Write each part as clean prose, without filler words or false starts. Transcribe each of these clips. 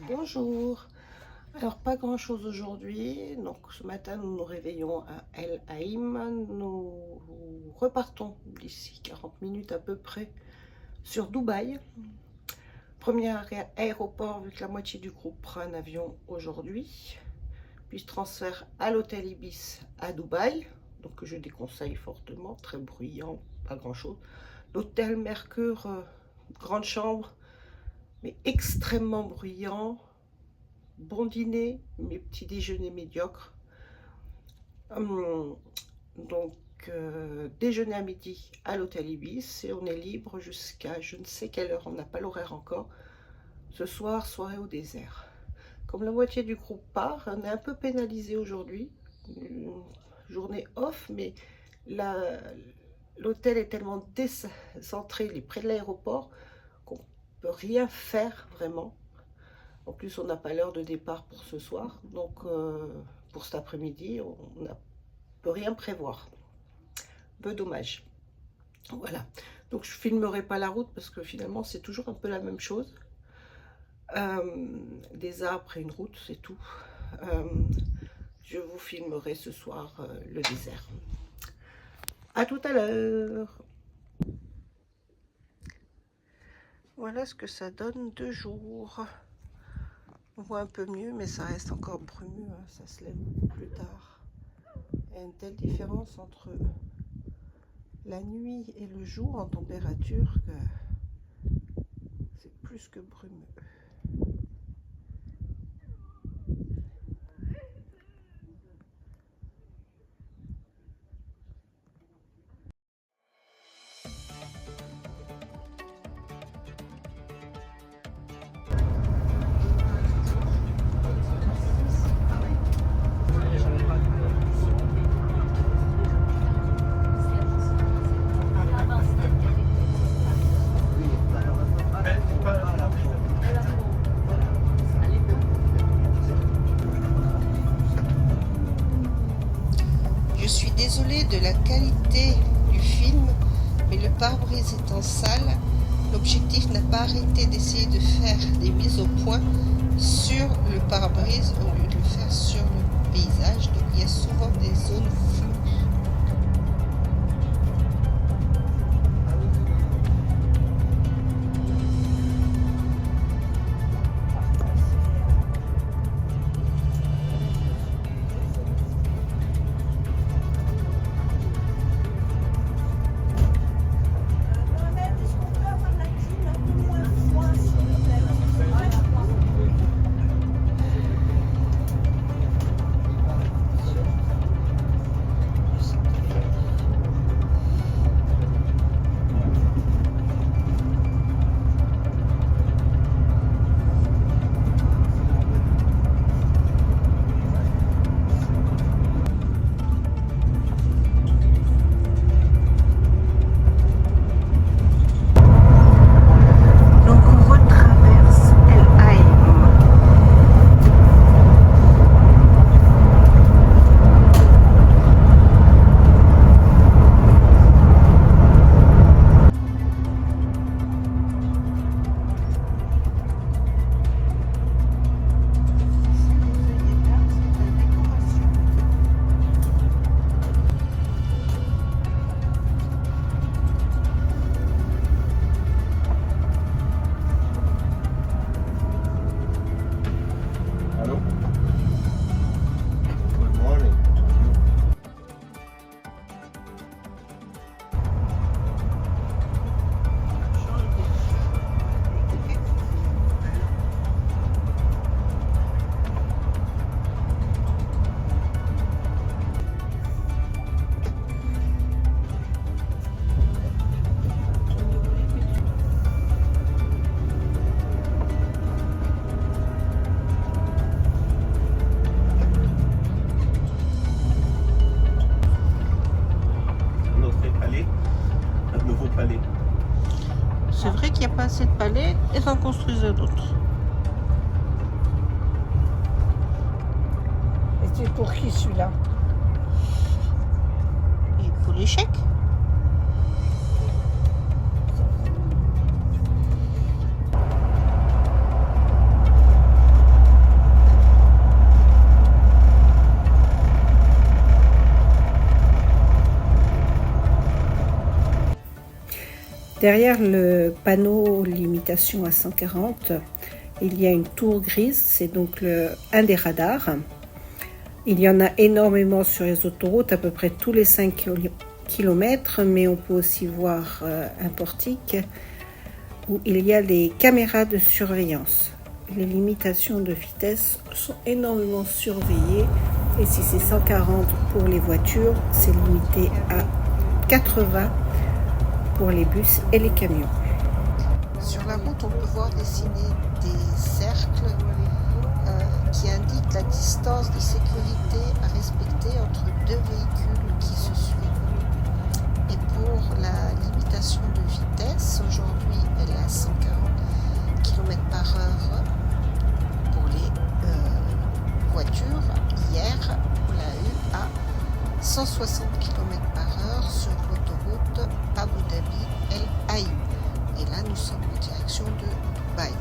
Bonjour. Alors pas grand chose aujourd'hui. Donc ce matin nous nous réveillons à El Haïm. Nous repartons d'ici 40 minutes à peu près sur Dubaï. Premier aéroport vu que la moitié du groupe prend un avion aujourd'hui. Puis transfert à l'hôtel Ibis à Dubaï. Donc je déconseille fortement, très bruyant, pas grand chose. L'hôtel Mercure, grande chambre, mais extrêmement bruyant. Bon dîner, mais petit déjeuner médiocre. Donc, déjeuner à midi à l'hôtel Ibis et on est libre jusqu'à je ne sais quelle heure, on n'a pas l'horaire encore. Ce soir, soirée au désert. Comme la moitié du groupe part, on est un peu pénalisé aujourd'hui. Une journée off, mais l'hôtel est tellement décentré, il est près de l'aéroport, qu'on ne peut rien faire vraiment. En plus, on n'a pas l'heure de départ pour ce soir, donc pour cet après-midi, on ne peut rien prévoir. Un peu dommage. Voilà. Donc je ne filmerai pas la route parce que finalement, c'est toujours un peu la même chose. Des arbres et une route, c'est tout. Je vous filmerai ce soir le désert. À tout à l'heure. Voilà ce que ça donne 2 jours. On voit un peu mieux, mais ça reste encore brumeux, hein, ça se lève plus tard. Il y a une telle différence entre la nuit et le jour en température que c'est plus que brumeux. Je suis désolée de la qualité du film, mais le pare-brise étant sale, l'objectif n'a pas arrêté d'essayer de faire des mises au point sur le pare-brise au lieu de le faire sur le paysage. Donc il y a souvent des zones floues. C'est vrai qu'il n'y a pas assez de palais, ils en construisent d'autres. Et c'est pour qui celui-là? Et pour les chèques. Derrière le panneau limitation à 140, il y a une tour grise, c'est donc un des radars. Il y en a énormément sur les autoroutes, à peu près tous les 5 km, mais on peut aussi voir un portique où il y a les caméras de surveillance. Les limitations de vitesse sont énormément surveillées et si c'est 140 pour les voitures, c'est limité à 80 pour les bus et les camions. Sur la route, on peut voir dessiner des cercles qui indiquent la distance de sécurité à respecter entre deux véhicules qui se suivent. Et pour la limitation de vitesse, aujourd'hui elle est à 140 km/h pour les voitures. Hier, on l'a eu à 160 km/h sur l'autoroute Abu Dhabi El Haïm. Et là, nous sommes en direction de Dubaï.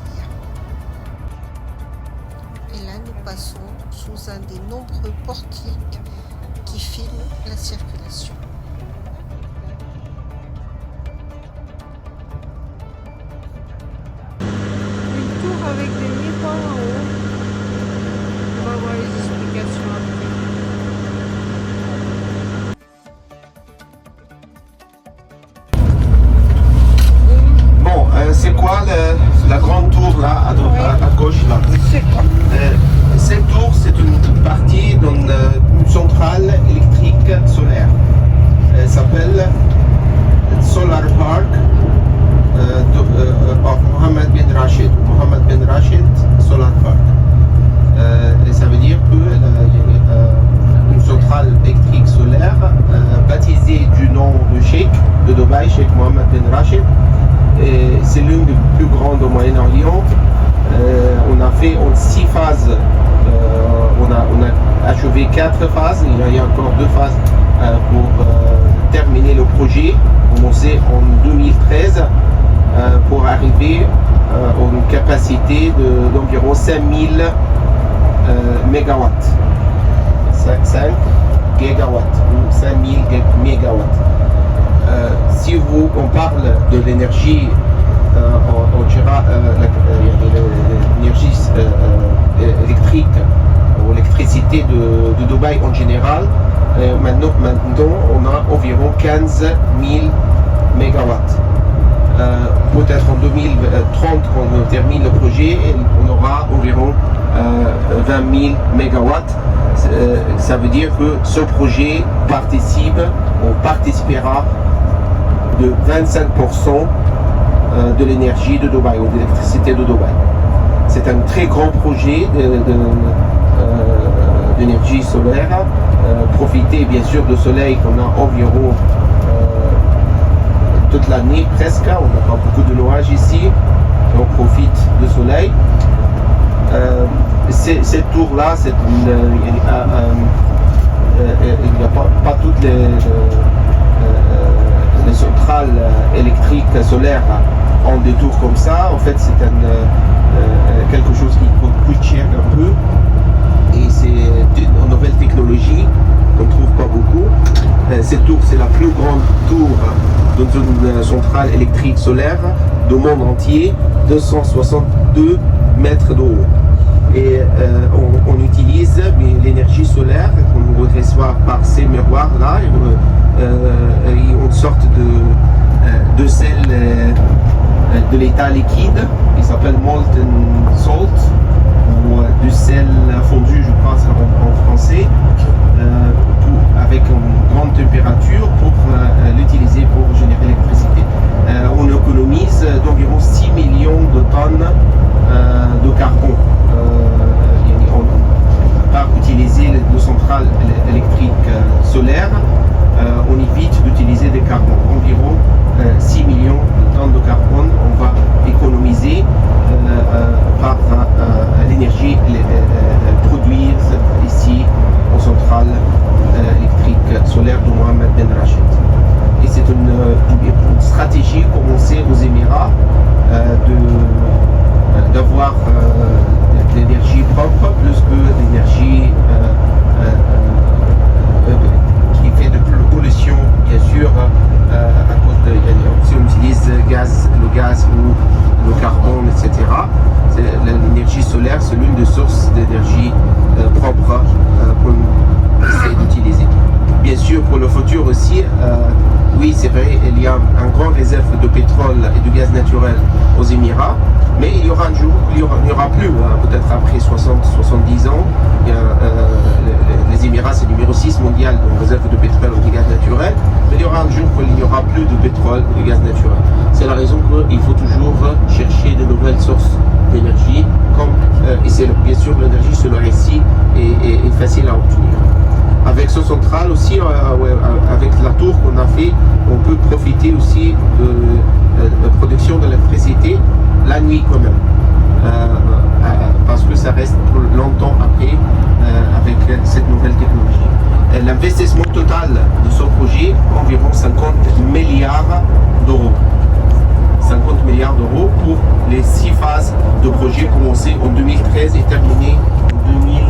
Et là, nous passons sous un des nombreux portiques qui filment la circulation. Une tour avec des miroirs en haut. On va voir les explications après. C'est quoi la grande tour là, à gauche là? Cette tour, c'est une partie d'une centrale électrique solaire. Elle s'appelle Solar Park of Mohammed bin Rashid. Mohammed bin Rashid Solar Park. Et ça veut dire qu'il y a une centrale électrique solaire baptisée du nom du cheikh de Dubaï, Cheikh Mohammed bin Rashid. C'est l'une des plus grandes au Moyen-Orient. On a fait en 6 phases. On a achevé 4 phases. Il y a encore 2 phases pour terminer le projet, commencé en 2013, pour arriver à une capacité d'environ 5000 mégawatts. 5 gigawatts ou 5000 mégawatts. Si on parle de l'énergie, on dira l'énergie électrique ou l'électricité de Dubaï en général. Maintenant, on a environ 15 000 mégawatts. Peut-être en 2030, quand on termine le projet, on aura environ 20 000 mégawatts. Ça veut dire que ce projet participera de 25% de l'énergie de Dubaï ou de l'électricité de Dubaï. C'est un très grand projet d'énergie solaire. Profiter bien sûr du soleil qu'on a environ toute l'année presque. On n'a pas beaucoup de nuages ici, on profite du soleil. Cette tour-là, il n'y a pas toutes les centrales électriques solaires ont des tours comme ça. En fait, c'est quelque chose qui coûte cher un peu. Et c'est une nouvelle technologie qu'on ne trouve pas beaucoup. Cette tour, c'est la plus grande tour dans une centrale électrique solaire du monde entier, 262 mètres de haut. Et on utilise l'énergie solaire qu'on reçoit par ces miroirs là, une sorte de sel de l'état liquide qui s'appelle molten salt, ou du sel fondu, je pense en français, avec une grande température pour l'utiliser pour générer l'électricité. On économise d'environ 6 millions de tonnes de carbone. Par utiliser les centrales électriques solaires, on évite d'utiliser des carbone. Environ 6 millions de tonnes de carbone on va économiser par aussi, oui c'est vrai, il y a un grand réserve de pétrole et de gaz naturel aux Émirats, mais il y aura un jour, il n'y aura plus, peut-être après 60-70 ans. Les Émirats c'est numéro 6 mondial dans réserve de pétrole et de gaz naturel, mais il y aura un jour où il n'y aura plus de pétrole et de gaz naturel. C'est la raison qu'il faut toujours chercher de nouvelles sources d'énergie, et c'est bien sûr l'énergie solaire ici est facile à obtenir. Avec ce central aussi, avec la tour qu'on a fait, on peut profiter aussi de la production d'électricité la nuit quand même, parce que ça reste pour longtemps après avec cette nouvelle technologie. L'investissement total de ce projet, environ 50 milliards d'euros. 50 milliards d'euros pour les 6 phases de projet commencées en 2013 et terminées en 2030.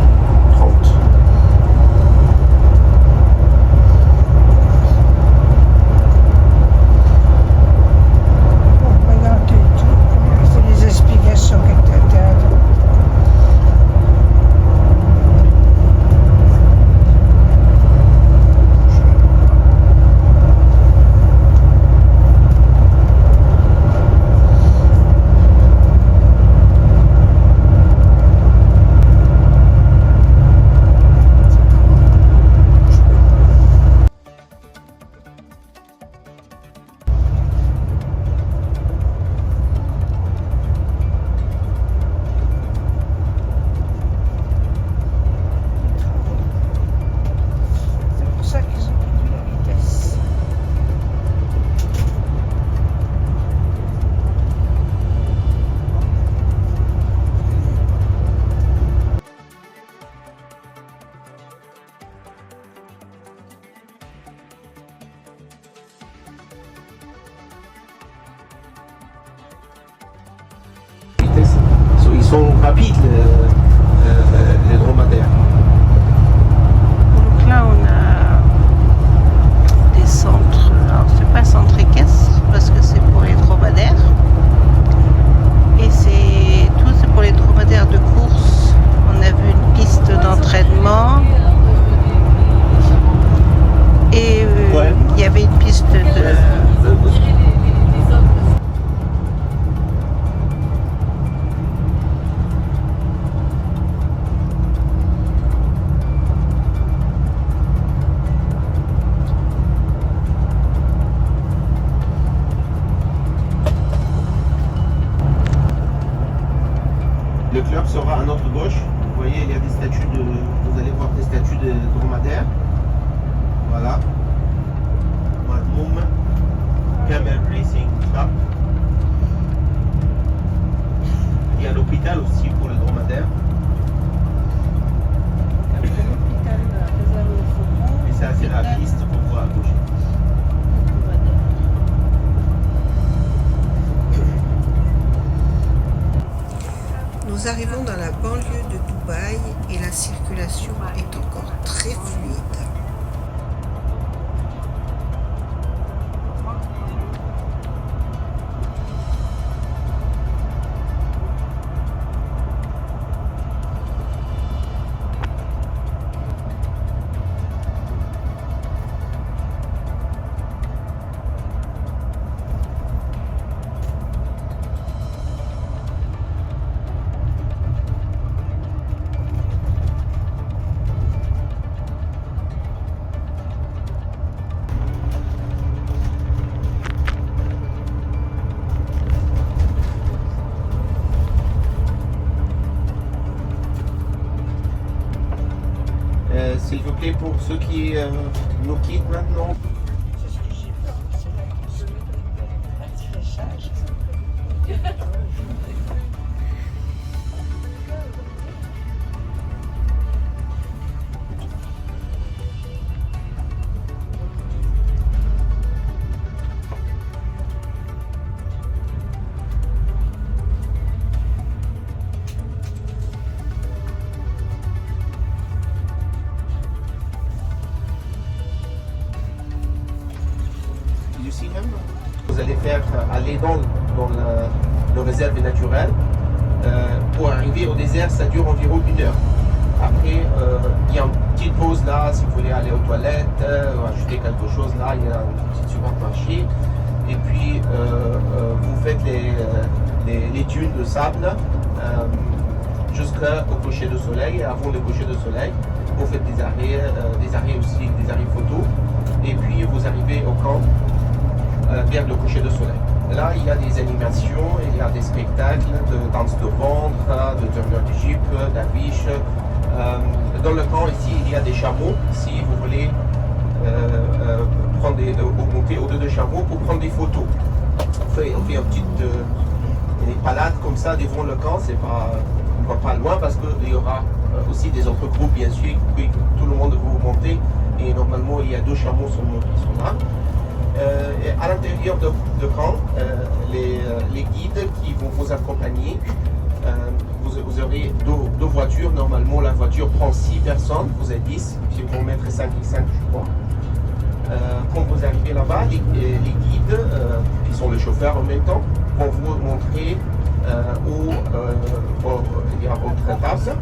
Ils sont rapides les dromadaires. Donc là on a des centres, alors c'est pas centre équestre parce que c'est pour les dromadaires et c'est pour les dromadaires de course. On a vu une piste d'entraînement et il y avait une piste de Le club sera à notre gauche. Vous voyez, il y a des statues vous allez voir des statues de dromadaires. Voilà. Magnum, Camel Racing Club. Il y a l'hôpital aussi pour les dromadaires. Et ça, c'est la piste qu'on voit à gauche. Nous arrivons dans la banlieue de Dubaï et la circulation est encore très fluide. S'il vous plaît, pour ceux qui nous quittent maintenant. C'est ce que j'ai peur, c'est le fléchage. Vous allez faire aller dans le réserve naturel. Pour arriver au désert, ça dure environ 1 heure. Après, il y a une petite pause là si vous voulez aller aux toilettes, acheter quelque chose là, il y a un petit supermarché. Et puis vous faites les dunes de sable jusqu'au coucher de soleil. Et avant le coucher de soleil, vous faites des arrêts aussi, des arrêts photos. Et puis vous arrivez au camp vers le coucher de soleil. Là, il y a des animations, il y a des spectacles de danse de ventre, de tourneur de jeep, d'affiches. Dans le camp ici, il y a des chameaux. Si vous voulez monter au-dessus des chameaux pour prendre des photos. On fait une petite balade comme ça devant le camp, on va pas loin parce qu'il y aura aussi des autres groupes bien sûr, puis tout le monde va monter et normalement il y a 2 chameaux qui sont là. À l'intérieur de camp, les guides qui vont vous accompagner, vous aurez 2 voitures. Normalement, la voiture prend 6 personnes, vous êtes 10, ils vont mettre 5 et 5, je crois. Quand vous arrivez là-bas, les guides, qui sont les chauffeurs en même temps, vont vous montrer votre table.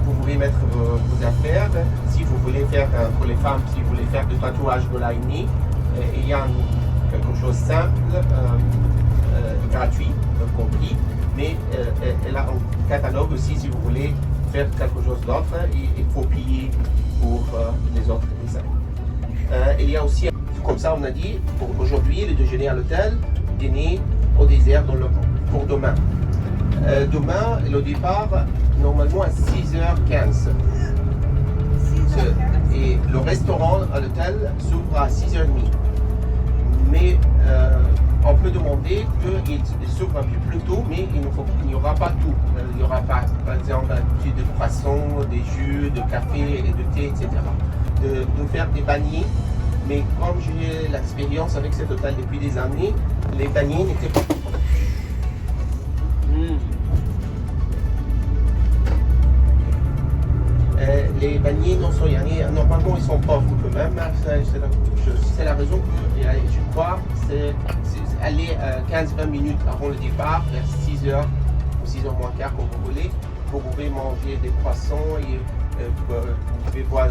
Vous pouvez mettre vos affaires. Si vous voulez faire, pour les femmes, si vous voulez faire du tatouage de l'acné, il y a quelque chose de simple, gratuit, compris, mais elle a un catalogue aussi si vous voulez faire quelque chose d'autre, il faut payer pour les autres designs. Il y a aussi, comme ça on a dit, pour aujourd'hui, le déjeuner à l'hôtel, dîner au désert dans le camp, pour demain. Demain, le départ, normalement à 6h15. Et le restaurant à l'hôtel s'ouvre à 6h30. Mais on peut demander qu'il s'ouvre un peu plus tôt, mais il n'y aura pas tout. Il n'y aura pas, par exemple, un petit de poisson, des jus, de café et de thé, etc. De faire des paniers. Mais comme j'ai l'expérience avec cet hôtel depuis des années, les paniers n'étaient pas... Les paniers non sont normalement ils sont pauvres quand même. C'est la raison que je crois c'est aller 15-20 minutes avant le départ, vers 6h ou 6h moins quart comme vous voulez. Vous pouvez manger des poissons et vous pouvez boire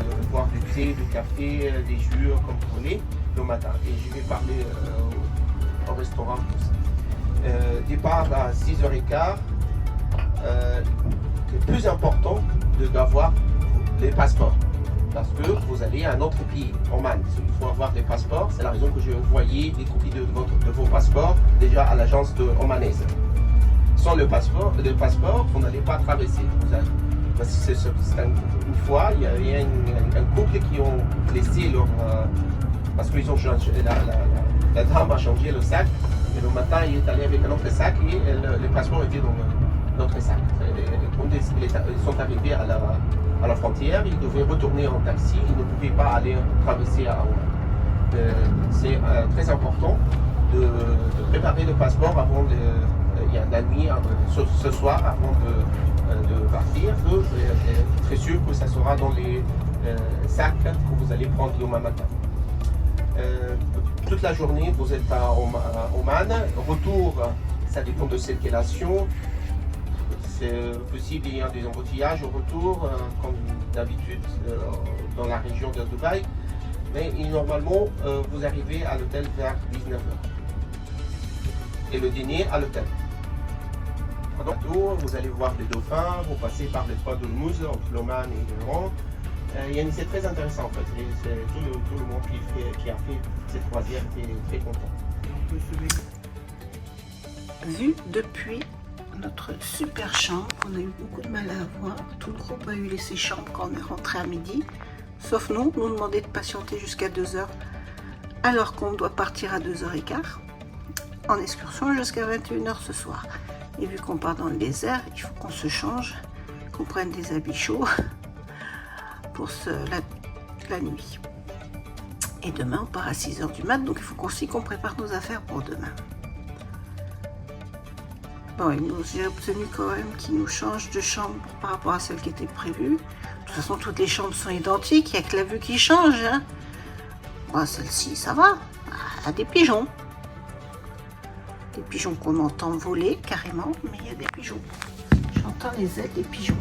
du thé, du café, des jus comme vous voulez le matin. Et je vais parler au restaurant pour ça. Départ à 6h15. Le plus important d'avoir les passeports, parce que vous allez à un autre pays, Oman. Il faut avoir les passeports, c'est la raison que j'ai envoyé des copies de vos passeports déjà à l'agence omanaise. Sans le passeport, vous n'allez pas traverser. Une fois, il y a un couple qui ont laissé leur... parce qu'ils ont changé, la dame a changé le sac, et le matin il est allé avec un autre sac et le passeport était dans notre sac. Quand ils sont arrivés à la frontière, ils devaient retourner en taxi, ils ne pouvaient pas aller traverser à Oman. C'est très important de préparer le passeport avant la nuit, ce soir, avant de partir, être très sûr que ça sera dans les sacs que vous allez prendre le matin. Toute la journée, vous êtes à Oman. Retour, ça dépend de circulation. C'est possible, il y a des embouteillages au retour, comme d'habitude dans la région de Dubaï. Mais normalement, vous arrivez à l'hôtel vers 19h. Et le dîner à l'hôtel. Vous allez voir les dauphins, vous passez par les 3 Dolmuz entre l'Oman et l'Iran. C'est très intéressant en fait. Tout le monde qui a fait cette croisière était très content. Vu depuis notre super chambre, on a eu beaucoup de mal à avoir. Tout le groupe a eu laissé chambre quand on est rentré à midi. Sauf nous demandait de patienter jusqu'à 2h, alors qu'on doit partir à 2h15 en excursion jusqu'à 21h ce soir. Et vu qu'on part dans le désert, il faut qu'on se change, qu'on prenne des habits chauds pour la nuit. Et demain, on part à 6h du mat, donc il faut qu'on prépare nos affaires pour demain. Bon, il nous a obtenu quand même qu'il nous change de chambre par rapport à celle qui était prévue. De toute façon, toutes les chambres sont identiques, il n'y a que la vue qui change. Hein. Bon, celle-ci, ça va. Elle a des pigeons. Des pigeons qu'on entend voler carrément, mais il y a des pigeons. J'entends les ailes des pigeons.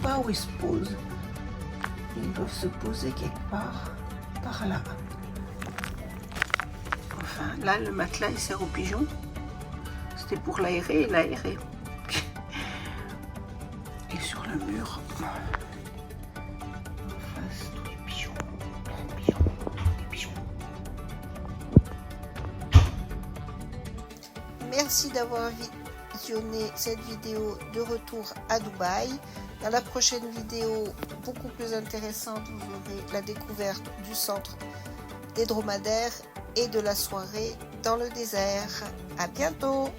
pas où ils se posent. Ils doivent se poser quelque part par là. Enfin, là, le matelas, il sert aux pigeons. C'était pour l'aérer et l'aérer. Et sur le mur, en face, tous les pigeons. Les pigeons. Merci d'avoir visionné cette vidéo de retour à Dubaï. Dans la prochaine vidéo, beaucoup plus intéressante, vous verrez la découverte du centre des dromadaires et de la soirée dans le désert. À bientôt!